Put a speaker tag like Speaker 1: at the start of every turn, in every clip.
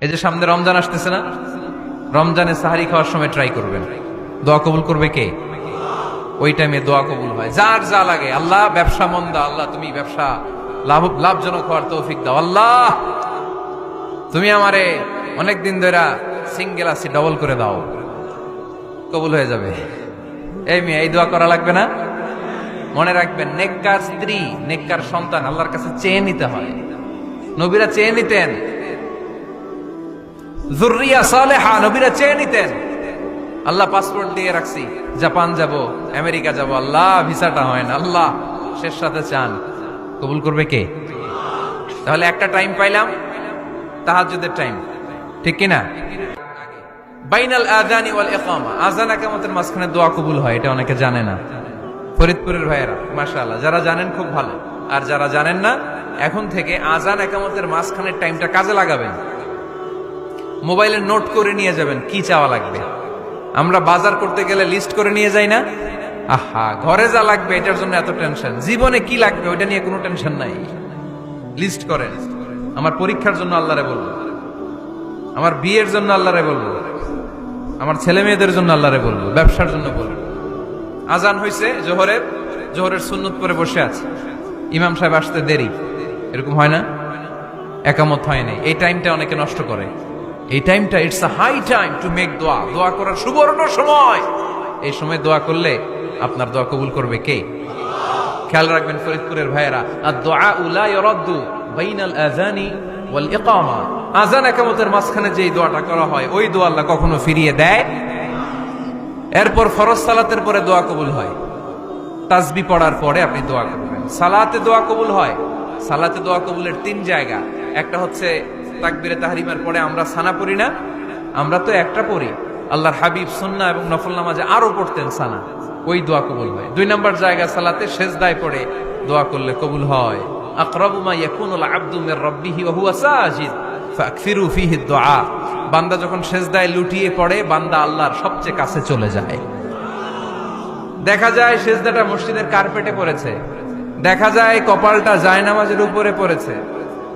Speaker 1: এই যে সামনে রমজান আসতেছে না, রমজানে সাহারি খাওয়ার সময় ট্রাই করবেন, দোয়া কবুল করবে কে? ওই টাইমে দোয়া কবুল হয়। যার যা লাগে, আল্লাহ ব্যবসা মন্দা, আল্লাহ তুমি ব্যবসা লাভজনক হওয়ার তৌফিক দাও, আল্লাহ তুমি আমারে অনেকদিন ধরে সিঙ্গেল আছি ডবল করে দাও, কবুল হয়ে যাবে। এই মেয়ে, এই দোয়া করা লাগবে না? মনে রাখবেন, নেককার স্ত্রী, নেককার সন্তান আল্লাহর কাছে চেয়ে নিতে হয়। নবীরা চেয়ে নিতেন, যুররিয়া সালেহা নবীরা চেয়ে নিতেন। আল্লাহ পাসপোর্ট দিয়ে রাখছি, জাপান যাব, আমেরিকা যাব, আল্লাহ ভিসাটা হয় না, আল্লাহ শেষ সাথে চান, কবুল করবে কে? তাহলে একটা টাইম পাইলাম, তাহাজ্জুদের টাইম, ঠিক কিনা? বাইনাল আযানি ওয়াল ইকামা, আযান ইকামতের মাঝখানে দোয়া কবুল হয়, এটা অনেকে জানে না। ফরিদপুরের ভাইয়েরা মাশাআল্লাহ, যারা জানেন খুব ভালো, আর যারা জানেন না, এখন থেকে আযান ইকামতের মাঝখানের টাইমটা কাজে লাগাবেন। মোবাইলে নোট করে নিয়ে যাবেন কি চাওয়া লাগবে। আমরা বাজার করতে গেলে লিস্ট করে নিয়ে যাই না? আহা, ঘরে যা লাগবে এটার জন্য এত টেনশন, জীবনে কি লাগবে ওইটা নিয়ে কোনো টেনশন নাই, লিস্ট করেন। আমার পরীক্ষার জন্য আল্লাহরে বলবো, আমার বিয়ের জন্য আল্লাহরে বলবো, আমার ছেলে মেয়েদের জন্য আল্লাহরে বলবো, ব্যবসার জন্য বলবো। আজান হয়েছে জোহরের সুন্নত পরে বসে আছে, ইমাম সাহেব আসতে দেরি, এরকম হয় না? একামত হয় নাই, এই টাইমটা অনেকে নষ্ট করে। এই টাইমটা it's a high time to make দোয়া, দোয়া করার সুবর্ণ সময়। এই সময় দোয়া করলে আপনার দোয়া কবুল করবে কে? খেয়াল রাখবেন ফরিদপুরের ভাইয়েরা, আদ-দুআউ লা ইউরাদ্দু বাইনাল আযানি ওয়াল ইকামা, আযান ইকামতের মাঝখানে যেই দোয়াটা করা হয় ওই দোয়া আল্লাহ কখনো ফিরিয়ে দেয়। এরপর ফরজ সালাতের পরে দোয়া কবুল হয়, তাসবিহ পড়ার পরে আপনি দোয়া করবেন। সালাতে দোয়া কবুল হয়, সালাতে দোয়া কবুলের 3 জায়গা। একটা হচ্ছে তাকবীরে তাহরিমার পরে আমরা সানা পড়ি না, আমরা তো একটা পড়ি, আল্লাহর হাবিব সুন্নাহ এবং নফল নামাজে আরো পড়তেন সানা, ওই দোয়া কবুল হয়। 2 নম্বর জায়গা সালাতে সেজদায় পড়ে দোয়া করলে কবুল হয়। আকরাবু মা ইয়াকুনুল আবদু মির রাব্বিহি ওয়া হুয়া সাজিদ ফাকসিরু ফীহি দুআ, বান্দা যখন সেজদায় লুটিয়ে পড়ে বান্দা আল্লাহর সবচেয়ে কাছে চলে যায়। দেখা যায় সেজদাটা মসজিদের কার্পেটে পড়েছে, দেখা যায় কপালটা জায়নামাজের উপরে পড়েছে,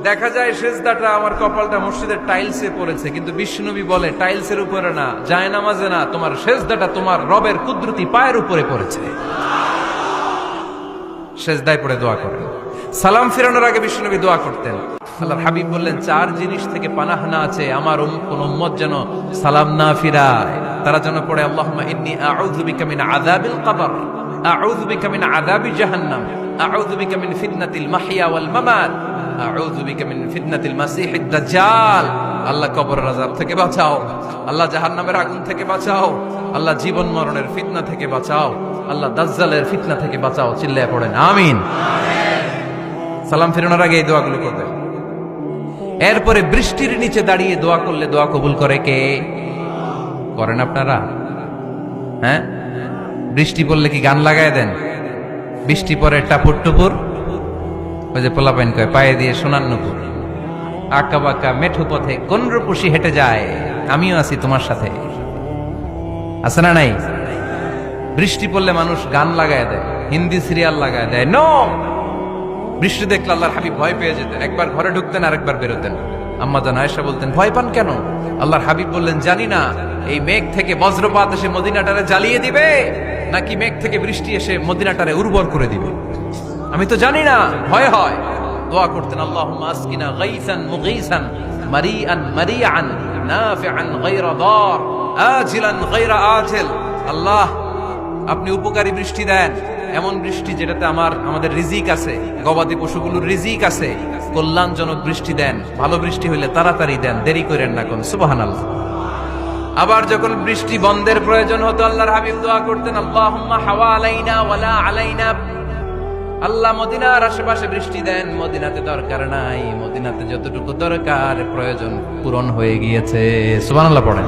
Speaker 1: দেখা যায় সেজদাটা আমার কপালটা মসজিদের টাইলসে পড়েছে, কিন্তু বিশ্বনবী বলে টাইলসের উপরে না, জায়নামাজে না, তোমার সেজদাটা তোমার রবের কুদরতি পায়ের উপরে পড়েছে। সেজদায় পড়ে দোয়া করেন। সালাম ফিরানোর আগে বিশ্বনবী দোয়া করতেন। আল্লাহর হাবিব বললেন, 4 জিনিস থেকে পানাহ না আছে আমার কোন উম্মত যেন সালাম না ফিরায়, তারা যেন পড়ে আল্লাহুম্মা ইন্নী আউযু বিকা মিন আযাবিল কবর, আউযু বিকা মিন আযাবি জাহান্নাম, আউযু বিকা মিন ফিতনাতিল মাহইয়া ওয়াল মামাত, আউযু বিকা মিন ফিতনাতিল মাসিহিদ দাজ্জাল। আল্লাহ কবরের আযাব থেকে বাঁচাও, আল্লাহ জাহান্নামের আগুন থেকে বাঁচাও, আল্লাহ জীবন মরণের ফিতনা থেকে বাঁচাও, আল্লাহ দাজ্জালের ফিতনা থেকে বাঁচাও। চিল্লায়ে পড়েন আমিন। সালাম ফিরানোর আগে এই দোয়াগুলো করবে। এরপরে বৃষ্টির নিচে দাঁড়িয়ে দোয়া করলে দোয়া কবুল করে কে? করেন আপনারা? হ্যাঁ, বৃষ্টি পড়লে কি গান লাগায় দেন? বৃষ্টি পরে টাপুর টুপুর, ওই যে পোলাপাইন কয় পায়ে দিয়ে সোনার নুপুর, আঁকা বাঁকা মেঠো পথে কোন রূপসী হেঁটে যায়, আমিও আছি তোমার সাথে, আছে না নাই? বৃষ্টি পড়লে মানুষ গান লাগায় দেয়, হিন্দি সিরিয়াল লাগায় দেয়। নো, বৃষ্টি দেখলে আল্লাহর হাবিব ভয় পেয়ে যেতেন, একবার ঘরে ঢুকতেন আর একবার বেরোতেন। আম্মা জান আয়েশা বলতেন, ভয় পান কেন? আল্লাহর হাবিব বললেন, জানি না এই মেঘ থেকে বজ্রপাত এসে মদিনাটারে জ্বালিয়ে দিবে নাকি মেঘ থেকে বৃষ্টি এসে মদিনাটারে উর্বর করে দিবে, আমি তো জানি না, ভয় হয়। দোয়া করতেন, আল্লাহুম্মা আসকিনা গাইসান মুগীসান মারিআন মারিআন নাফিআন গায়রা দার আজিলান গায়রা আজিল। আল্লাহ, আপনি উপকারী বৃষ্টি দেন, এমন বৃষ্টি যেটাতে আমাদের রিজিক আছে, গবাদি পশুগুলোর রিজিক আছে, কল্যাণজনক বৃষ্টি দেন, ভালো বৃষ্টি হইলে তাড়াতাড়ি দেন, দেরি করেন না কোন। সুবহানাল্লাহ। আবার যখন বৃষ্টি বন্ধের প্রয়োজন হতো আল্লাহর হাবিব দোয়া করতেন, আল্লাহুম্মা হাওয়ালাইনা ওয়ালা আলাইনা, আল্লাহ মদিনার আশেপাশে বৃষ্টি দেন, মদিনাতে দরকার নাই, মদিনাতে যতটুকু দরকার প্রয়োজন পূরণ হয়ে গিয়েছে। সুবহানাল্লাহ পড়েন।